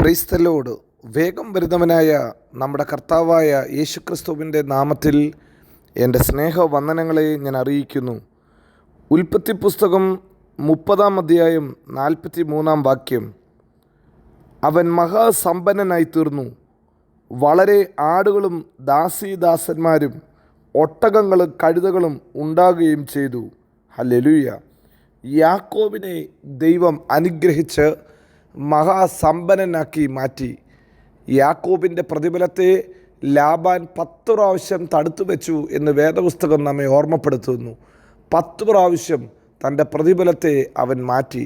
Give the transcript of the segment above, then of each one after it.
Praise the Lord. വേഗം വരുന്നവനായ നമ്മുടെ കർത്താവായ യേശുക്രിസ്തുവിൻ്റെ നാമത്തിൽ എൻ്റെ സ്നേഹവന്ദനങ്ങളെ ഞാൻ അറിയിക്കുന്നു. ഉൽപ്പത്തി പുസ്തകം 30 അധ്യായം 43 വാക്യം. അവൻ മഹാസമ്പന്നനായി തീർന്നു, വളരെ ആടുകളും ദാസീദാസന്മാരും ഒട്ടകങ്ങളും കഴുതകളും ഉണ്ടാകുകയും ചെയ്തു. ഹല്ലേലൂയ. യാക്കോബിനെ ദൈവം അനുഗ്രഹിച്ച് മഹാസമ്പന്നനാക്കി മാറ്റി. യാക്കോബിൻ്റെ പ്രതിഫലത്തെ ലാബാൻ 10 പ്രാവശ്യം തടുത്തു വെച്ചു എന്ന് വേദപുസ്തകം നമ്മെ ഓർമ്മപ്പെടുത്തുന്നു. 10 പ്രാവശ്യം തൻ്റെ പ്രതിഫലത്തെ അവൻ മാറ്റി.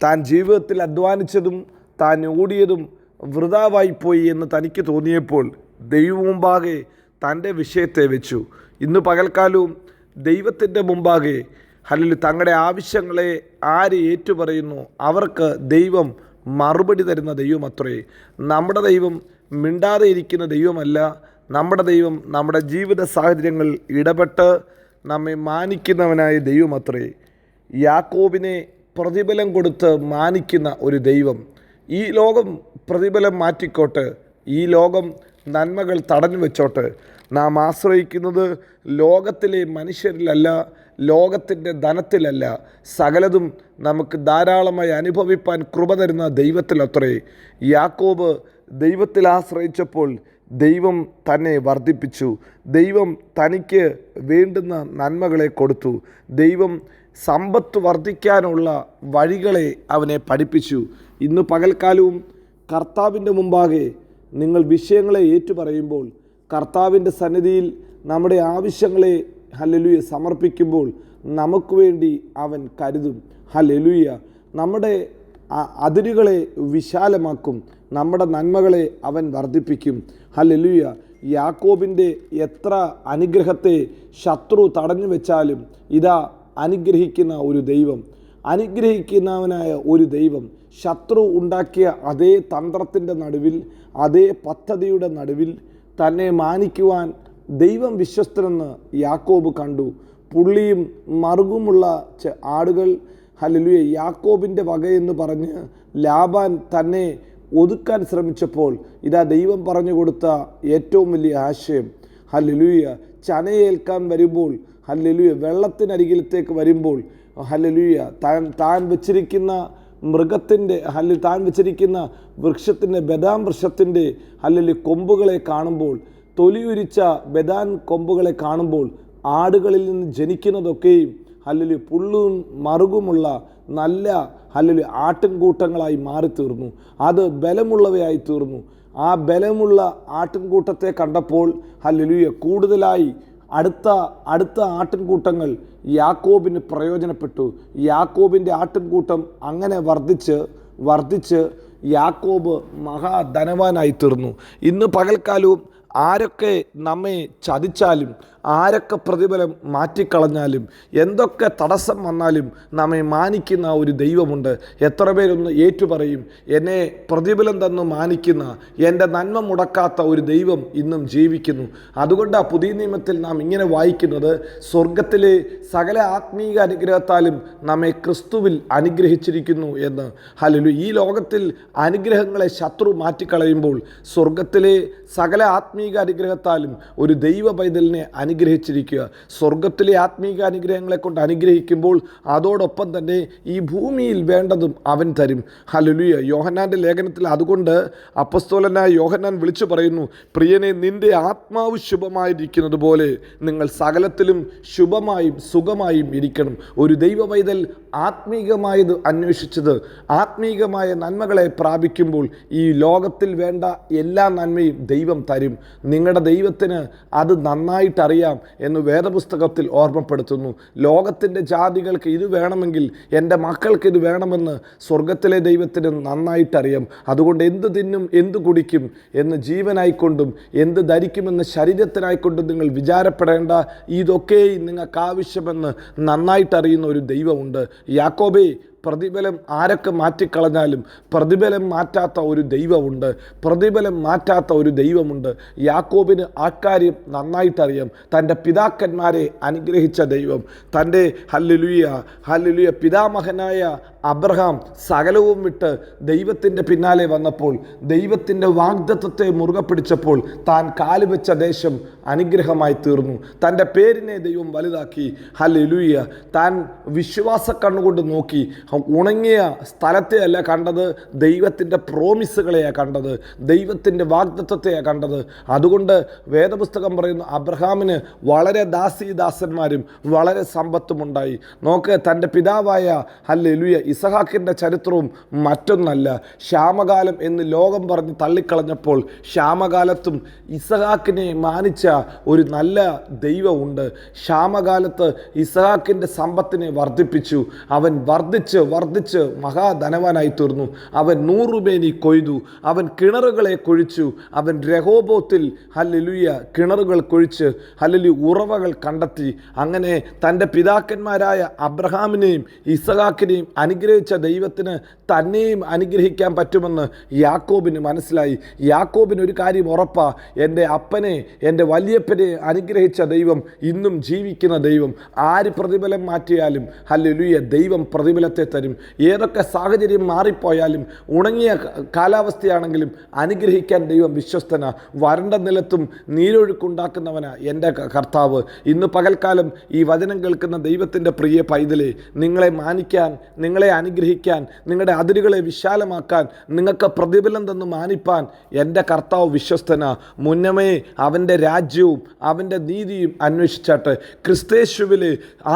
താൻ ജീവിതത്തിൽ അധ്വാനിച്ചതും താൻ ഓടിയതും വൃഥാവായിപ്പോയി എന്ന് തനിക്ക് തോന്നിയപ്പോൾ ദൈവം മുമ്പാകെ തൻ്റെ വിഷയത്തെ വെച്ചു. ഇന്ന് പകൽക്കാലവും ദൈവത്തിൻ്റെ മുമ്പാകെ തങ്ങളുടെ ആവശ്യങ്ങളെ ആര് ഏറ്റുപറയുന്നു അവർക്ക് ദൈവം മറുപടി തരുന്ന ദൈവമത്രേ. നമ്മുടെ ദൈവം മിണ്ടാതെ ഇരിക്കുന്ന ദൈവമല്ല. നമ്മുടെ ദൈവം നമ്മുടെ ജീവിത സാഹചര്യങ്ങൾ ഇടപെട്ട് നമ്മെ മാനിക്കുന്നവനായ ദൈവമത്രേ. യാക്കോബിനെ പ്രതിഫലം കൊടുത്ത് മാനിക്കുന്ന ഒരു ദൈവം. ഈ ലോകം പ്രതിഫലം മാറ്റിക്കോട്ടെ, ഈ ലോകം നന്മകൾ തടഞ്ഞു വെച്ചോട്ടെ. നാം ആശ്രയിക്കുന്നത് ലോകത്തിലെ മനുഷ്യരിലല്ല, ലോകത്തിൻ്റെ ധനത്തിലല്ല, സകലതും നമുക്ക് ധാരാളമായി അനുഭവിപ്പാൻ കൃപ തരുന്ന ദൈവത്തിലത്രേ. യാക്കോബ് ദൈവത്തിൽ ആശ്രയിച്ചപ്പോൾ ദൈവം തന്നെ വർദ്ധിപ്പിച്ചു. ദൈവം തനിക്ക് വേണ്ടുന്ന നന്മകളെ കൊടുത്തു. ദൈവം സമ്പത്ത് വർദ്ധിക്കാനുള്ള വഴികളെ അവനെ പഠിപ്പിച്ചു. ഇന്ന് പകൽക്കാലവും കർത്താവിൻ്റെ മുമ്പാകെ നിങ്ങൾ വിഷയങ്ങളെ ഏറ്റുപറയുമ്പോൾ, കർത്താവിൻ്റെ സന്നിധിയിൽ നമ്മുടെ ആവശ്യങ്ങളെ ഹല്ലേലൂയ സമർപ്പിക്കുമ്പോൾ നമുക്ക് വേണ്ടി അവൻ കരുതും. ഹല്ലേലൂയ. നമ്മുടെ അതിരുകളെ വിശാലമാക്കും, നമ്മുടെ നന്മകളെ അവൻ വർദ്ധിപ്പിക്കും. ഹല്ലേലൂയ. യാക്കോബിൻ്റെ എത്ര അനുഗ്രഹത്തെ ശത്രു തടഞ്ഞു വെച്ചാലും ഇതാ അനുഗ്രഹിക്കുന്ന ഒരു ദൈവം, അനുഗ്രഹിക്കുന്നവനായ ഒരു ദൈവം. ശത്രു ഉണ്ടാക്കിയ അതേ തന്ത്രത്തിൻ്റെ നടുവിൽ, അതേ പദ്ധതിയുടെ നടുവിൽ തന്നെ മാനിക്കുവാൻ ദൈവം വിശ്വസ്തനെന്ന് യാക്കോബ് കണ്ടു. പുള്ളിയും മറുകുമുള്ള ആടുകൾ ഹല്ലേലൂയ യാക്കോബിൻ്റെ വകയെന്ന് പറഞ്ഞ് ലാബാൻ തന്നെ ഒതുക്കാൻ ശ്രമിച്ചപ്പോൾ ഇതാ ദൈവം പറഞ്ഞു കൊടുത്ത ഏറ്റവും വലിയ ആശയം. ഹല്ലേലൂയ. ചനയേൽക്കാൻ വരുമ്പോൾ, ഹല്ലേലൂയ, വെള്ളത്തിനരികിലത്തേക്ക് വരുമ്പോൾ, ഹല്ലേലൂയ, താൻ വെച്ചിരിക്കുന്ന മൃഗത്തിൻ്റെ താൻ വെച്ചിരിക്കുന്ന വൃക്ഷത്തിൻ്റെ ബദാം വൃക്ഷത്തിൻ്റെ കൊമ്പുകളെ കാണുമ്പോൾ, തൊലിയുരിച്ച ബദാൻ കൊമ്പുകളെ കാണുമ്പോൾ ആടുകളിൽ നിന്ന് ജനിക്കുന്നതൊക്കെയും പുള്ളും മറുകുമുള്ള നല്ല ആട്ടിൻകൂട്ടങ്ങളായി മാറിത്തീർന്നു. അത് ബലമുള്ളവയായി തീർന്നു. ആ ബലമുള്ള ആട്ടിൻകൂട്ടത്തെ കണ്ടപ്പോൾ കൂടുതലായി അടുത്ത ആട്ടിൻകൂട്ടങ്ങൾ യാക്കോബിന് പ്രയോജനപ്പെട്ടു. യാക്കോബിൻ്റെ ആട്ടിൻകൂട്ടം അങ്ങനെ വർദ്ധിച്ച് യാക്കോബ് മഹാധനവാനായി തീർന്നു. ഇന്ന് പകൽക്കാലവും ആരൊക്കെ നമ്മെ ചതിച്ചാലും, ആരൊക്കെ പ്രതിഫലം മാറ്റിക്കളഞ്ഞാലും, എന്തൊക്കെ തടസ്സം വന്നാലും നമ്മെ മാനിക്കുന്ന ഒരു ദൈവമുണ്ട്. എത്ര പേരൊന്ന് ഏറ്റുപറയും, എന്നെ പ്രതിഫലം തന്ന് മാനിക്കുന്ന, എൻ്റെ നന്മ മുടക്കാത്ത ഒരു ദൈവം ഇന്നും ജീവിക്കുന്നു. അതുകൊണ്ടാണ് പുതിയ നിയമത്തിൽ നാം ഇങ്ങനെ വായിക്കുന്നത്, സ്വർഗത്തിലെ സകല ആത്മീക അനുഗ്രഹത്താലും നമ്മെ ക്രിസ്തുവിൽ അനുഗ്രഹിച്ചിരിക്കുന്നു എന്ന്. ഹല്ലേലൂയ. ഈ ലോകത്തിൽ അനുഗ്രഹങ്ങളെ ശത്രു മാറ്റിക്കളയുമ്പോൾ സ്വർഗത്തിലെ സകല ആത്മീക അനുഗ്രഹത്താലും ഒരു ദൈവ പൈതലിനെ അനുഗ്രഹിച്ചിരിക്കുക. സ്വർഗത്തിലെ ആത്മീക അനുഗ്രഹങ്ങളെ കൊണ്ട് അനുഗ്രഹിക്കുമ്പോൾ അതോടൊപ്പം തന്നെ ഈ ഭൂമിയിൽ വേണ്ടതും അവൻ തരും. ഹല്ലേലൂയ. യോഹന്നാൻ്റെ ലേഖനത്തിൽ അതുകൊണ്ട് അപ്പസ്തോലനായ യോഹന്നാൻ വിളിച്ചു പറയുന്നു, പ്രിയനെ, നിന്റെ ആത്മാവ് ശുഭമായിരിക്കുന്നത് പോലെ നിങ്ങൾ സകലത്തിലും ശുഭമായും സുഖമായും ഇരിക്കണം. ഒരു ദൈവ പൈതൽ ആത്മീകമായത് അന്വേഷിച്ചത്, ആത്മീകമായ നന്മകളെ പ്രാപിക്കുമ്പോൾ ഈ ലോകത്തിൽ വേണ്ട എല്ലാ നന്മയും ദൈവം തരും. നിങ്ങളുടെ ദൈവത്തിന് അത് നന്നായിട്ടറിയാം എന്ന് വേദപുസ്തകത്തിൽ ഓർമ്മപ്പെടുത്തുന്നു. ലോകത്തിൻ്റെ ജാതികൾക്ക് ഇത് വേണമെങ്കിൽ എൻ്റെ മക്കൾക്ക് ഇത് വേണമെന്ന് സ്വർഗത്തിലെ ദൈവത്തിന് നന്നായിട്ടറിയാം. അതുകൊണ്ട് എന്ത് തിന്നും എന്ത് കുടിക്കും എന്ന് ജീവനായിക്കൊണ്ടും എന്ത് ധരിക്കുമെന്ന് ശരീരത്തിനായിക്കൊണ്ടും നിങ്ങൾ വിചാരപ്പെടേണ്ട, ഇതൊക്കെയും നിങ്ങൾക്ക് ആവശ്യമെന്ന് നന്നായിട്ടറിയുന്ന ഒരു ദൈവമുണ്ട്. യാക്കോബേ, പ്രതിഫലം ആരൊക്കെ മാറ്റിക്കളഞ്ഞാലും പ്രതിഫലം മാറ്റാത്ത ഒരു ദൈവമുണ്ട്. പ്രതിഫലം മാറ്റാത്ത ഒരു ദൈവമുണ്ട്. യാക്കോബിന് ആ കാര്യം നന്നായിട്ടറിയാം. തൻ്റെ പിതാക്കന്മാരെ അനുഗ്രഹിച്ച ദൈവം, തൻ്റെ ഹല്ലേലൂയ പിതാമഹനായ അബ്രഹാം സകലവും വിട്ട് ദൈവത്തിൻ്റെ പിന്നാലെ വന്നപ്പോൾ, ദൈവത്തിൻ്റെ വാഗ്ദത്തത്തെ മുറുകെ പിടിച്ചപ്പോൾ താൻ കാലുവെച്ച ദേശം അനുഗ്രഹമായി തീർന്നു. തൻ്റെ പേരിനെ ദൈവം വലുതാക്കി. ഹല്ലേലൂയ. താൻ വിശ്വാസ കണ്ണുകൊണ്ട് നോക്കി. ഉണങ്ങിയ സ്ഥലത്തെയല്ല കണ്ടത്, ദൈവത്തിൻ്റെ പ്രോമിസുകളെയാണ് കണ്ടത്, ദൈവത്തിൻ്റെ വാഗ്ദത്തത്തെയാണ് കണ്ടത്. അതുകൊണ്ട് വേദപുസ്തകം പറയുന്നു, അബ്രഹാമിന് വളരെ ദാസീദാസന്മാരും വളരെ സമ്പത്തുമുണ്ടായി. നോക്ക്, തൻ്റെ പിതാവായ ഹല്ലേലൂയ ഇസഹാക്കിൻ്റെ ചരിത്രവും മറ്റൊന്നല്ല. ക്ഷാമകാലം എന്ന് ലോകം പറഞ്ഞ് തള്ളിക്കളഞ്ഞപ്പോൾ ക്ഷാമകാലത്തും ഇസഹാക്കിനെ മാനിച്ച ഒരു നല്ല ദൈവമുണ്ട്. ക്ഷാമകാലത്ത് ഇസഹാക്കിൻ്റെ സമ്പത്തിനെ വർദ്ധിപ്പിച്ചു. അവൻ വർദ്ധിച്ച് മഹാധനവാനായി തീർന്നു. അവൻ 100 മേനി കൊയ്തു. അവൻ കിണറുകളെ കൊഴിച്ചു. അവൻ രഹോബോത്തിൽ ഹല്ലേലൂയ കിണറുകൾ കൊഴിച്ച് ഹല്ലേലൂയ ഉറവകൾ കണ്ടെത്തി. അങ്ങനെ തൻ്റെ പിതാക്കന്മാരായ അബ്രഹാമിനെയും ഇസഹാക്കിനെയും അനുഗ്രഹിച്ച ദൈവത്തിന് തന്നെയും അനുഗ്രഹിക്കാൻ പറ്റുമെന്ന് യാക്കോബിന് മനസ്സിലായി. യാക്കോബിന് ഒരു കാര്യം ഉറപ്പാ, എൻ്റെ അപ്പനെ, എൻ്റെ വലിയപ്പനെ അനുഗ്രഹിച്ച ദൈവം ഇന്നും ജീവിക്കുന്ന ദൈവം. ആര് പ്രതിഫലം മാറ്റിയാലും ഹല്ലേലൂയ ദൈവം പ്രതിഫലത്തെ തരും. ഏതൊക്കെ സാഹചര്യം മാറിപ്പോയാലും, ഉണങ്ങിയ കാലാവസ്ഥയാണെങ്കിലും അനുഗ്രഹിക്കാൻ ദൈവം വിശ്വസ്തനാ. വരണ്ട നിലത്തും നീരൊഴുക്കുണ്ടാക്കുന്നവനാ എൻ്റെ കർത്താവ്. ഇന്ന് പകൽക്കാലം ഈ വചനം കേൾക്കുന്ന ദൈവത്തിൻ്റെ പ്രിയ പൈതലെ, നിങ്ങളെ മാനിക്കാൻ, നിങ്ങളെ അനുഗ്രഹിക്കാൻ, നിങ്ങളുടെ അതിരുകളെ വിശാലമാക്കാൻ, നിങ്ങൾക്ക് പ്രതിഫലം തന്ന് മാനിപ്പാൻ എൻ്റെ കർത്താവ് വിശ്വസ്തനാ. മുന്നമേ അവൻ്റെ രാജ്യവും അവൻ്റെ നീതിയും അന്വേഷിച്ചാട്ട്, ക്രിസ്തേശുവിൽ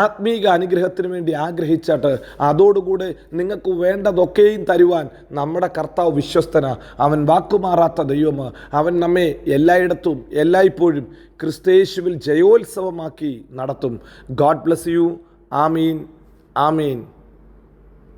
ആത്മീക അനുഗ്രഹത്തിന് വേണ്ടി ആഗ്രഹിച്ചാട്ട്, അതോടുകൂടെ നിങ്ങൾക്ക് വേണ്ടതൊക്കെയും തരുവാൻ നമ്മുടെ കർത്താവ് വിശ്വസ്തനാ. അവൻ വാക്കുമാറാത്ത ദൈവമാണ്. അവൻ നമ്മെ എല്ലായിടത്തും എല്ലായ്പ്പോഴും ക്രിസ്തേശുവിൽ ജയോത്സവമാക്കി നടത്തും. God bless you. Amin. Amin.